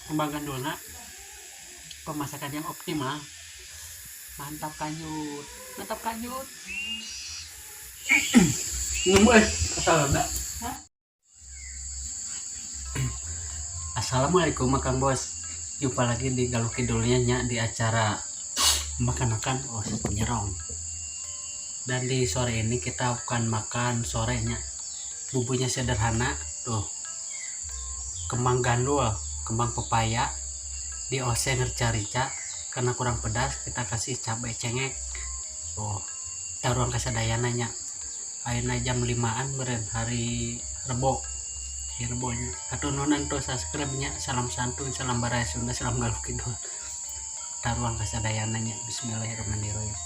Kembangkan dulu nak pemasakan yang optimal. Mantap kanyut, mantap kanyut. Assalamualaikum Kang Bos. Jumpa lagi di Galuh Kidulnya di acara makan-makan nyerong. Dan di sore ini kita bukan makan sorenya. Bumbunya sederhana tuh. Kembang gandul, kembang pepaya dioseng rica-rica karena kurang pedas kita kasih cabai cengek. Taruhan kasadayananya. Ayeuna jam 5-an beren hari Rebo. Rebonya katununan tuh subscribe-nya. Salam santun, salam baraya Sunda, salam Galuh Kidul. Taruhan kasadayananya. Bismillahirrahmanirrahim.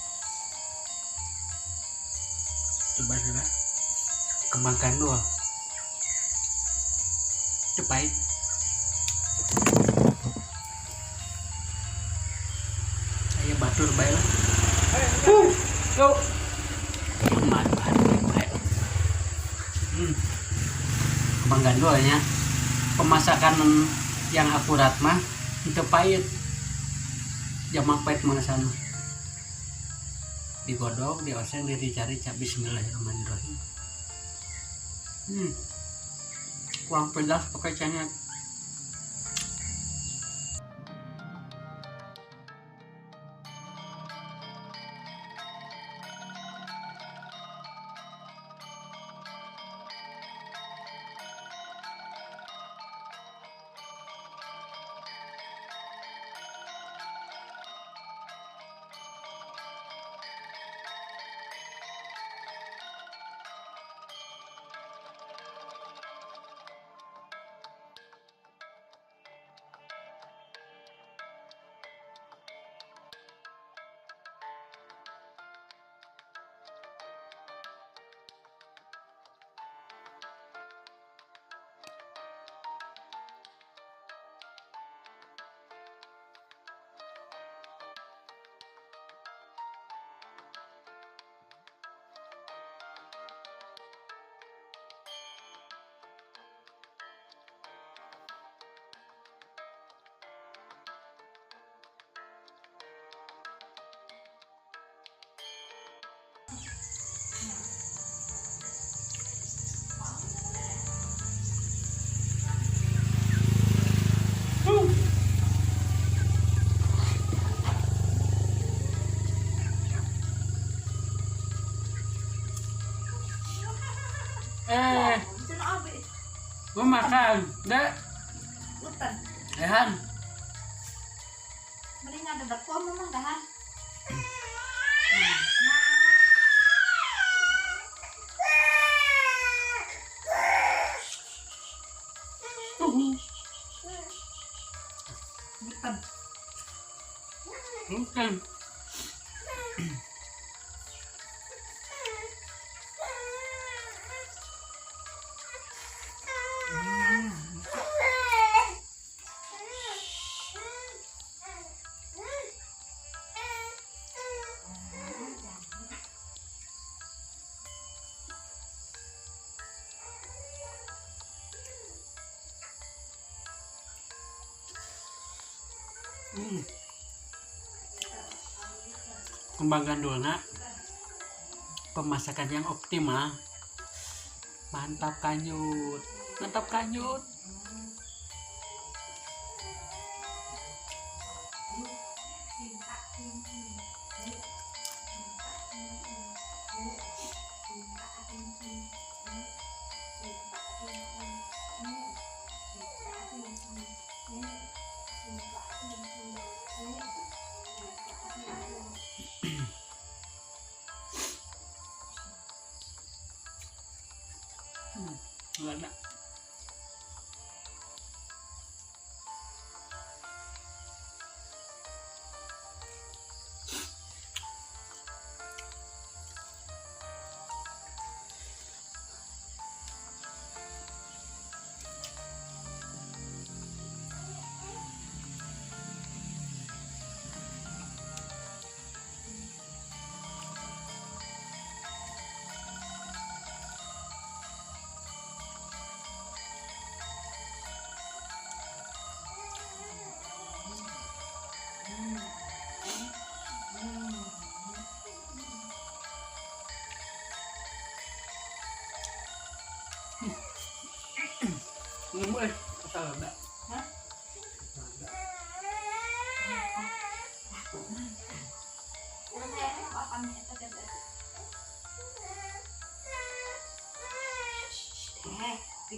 Coba salah kembang gandul cepait ayo batur bae lah yuk bahan baik kembang gandulnya pemasakan yang akurat mah itu pahit jamak pahit mengesan digodok dioseng dicari-cari. Bismillahirrahmanirrahim. Kurang pedas pakai cengek. Gue makan, dek. Hutan. Han. Mending ada dapur memang dah. Hutan. Bukan. Kembang gandulna pemasakan yang optimal. Mantap kanyut, mantap kanyut. Enggak ada.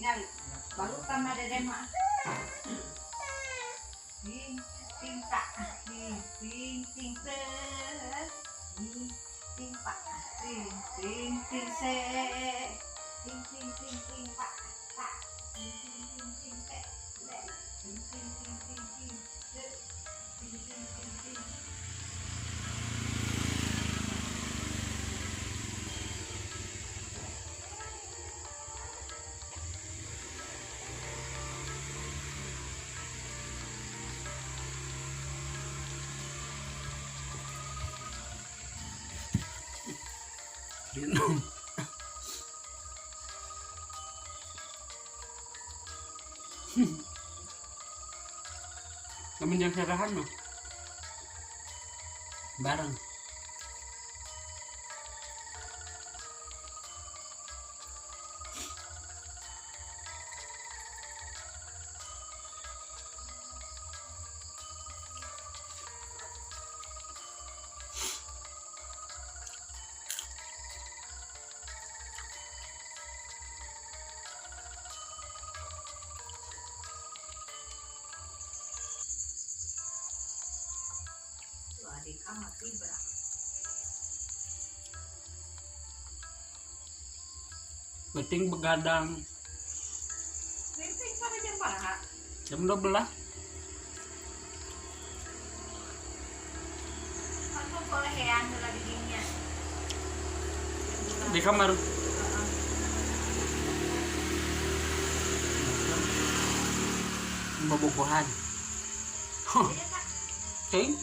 tinggal balutan ada deh mah. Ting ting tak ting ting ting ter ting ting pak ting ting ting se ting ting ting ting pak tak ting ting ting ting se ting ting ting ting ting se ting ting ting ting. Namun yang serahan mah bareng. Adik amat libra. Penting begadang Penting pada jam berapa? jam 12. Aku boleh ya nula di dinya. Di kamar. Bobogohan. Iya kak. Ting.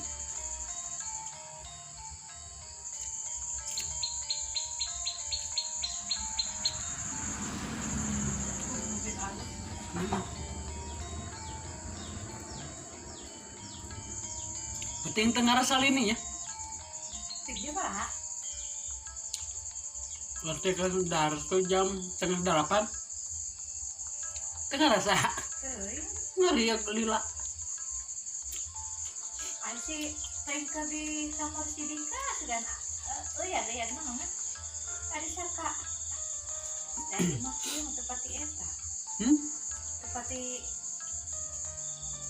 Mungkin ada. Penting tengah rasa ini ya. Tiga berapa? Nanti kan dar tuh jam 7:30. Tengah rasa Kering. ngeri ya lila. Ayo sih tengker di kamar si Dika sudah. Oh ya ada yang mana? Ada saka. Dari makin tepati eta. Tepati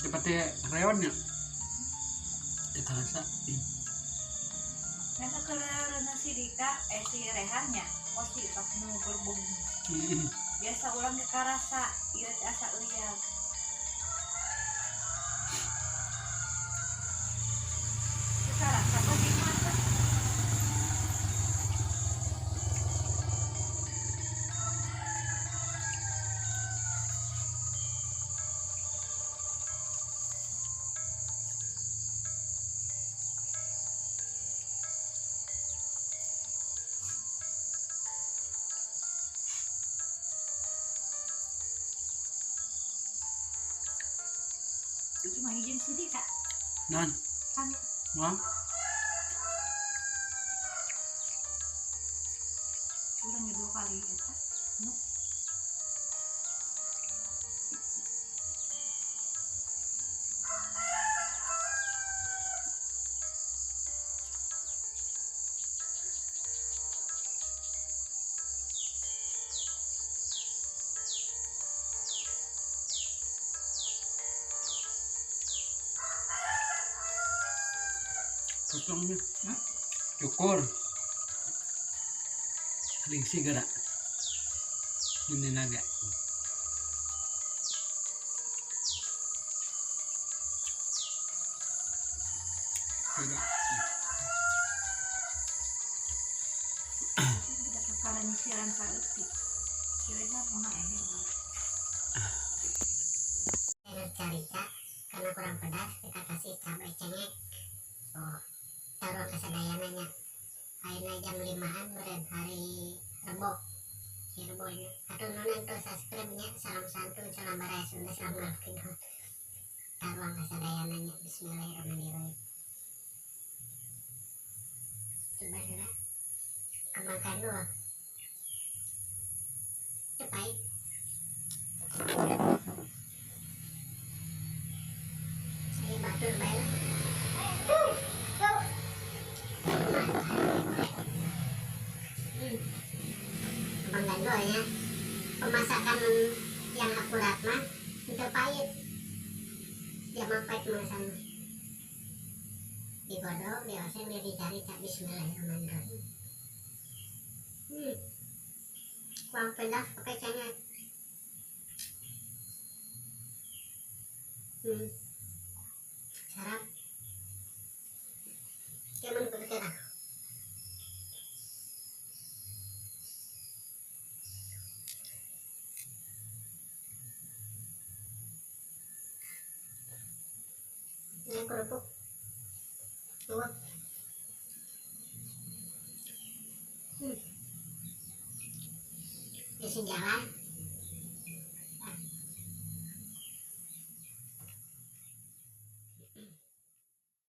Seperti reonnya. Kita rasa. karena kalau nasi Dika si Rehannya pasti tak mau berbung. Biasa ulang ke karasa irit asa uyag. Sekarang apa di mata? Cuma izin si Dika Nan, kan wah, ulang 2 kali eta. kosongnya. Cukur. Lingsi gerak. Ini naga. Gerak. Tidak kekalan siaran saeutik. Kira-kira mana ini? Carita karena kurang pedas kita kasih cabai cengek. Oh, taruh kesadayananya. Ayeuna jam 5-an beren hari Rebo. Si Rebonya. Atuh nunan tuh subscribe-nya salam santun salam baraya Sunda salam ngalakin. Taruh kesadayananya. Bismillahirrahmanirrahim. Coba dulu. Kembangkan dulu. Cepai. Saya batur baik. Kembangkan dulu ya. Pemasakan dia mampai kemana sana digodok dioseng dia dicari cak bismillahirrahmanirrahim. Kurang pedas pakai cengek. Sarap cuman berkira ini kerupuk tuh. Di jalan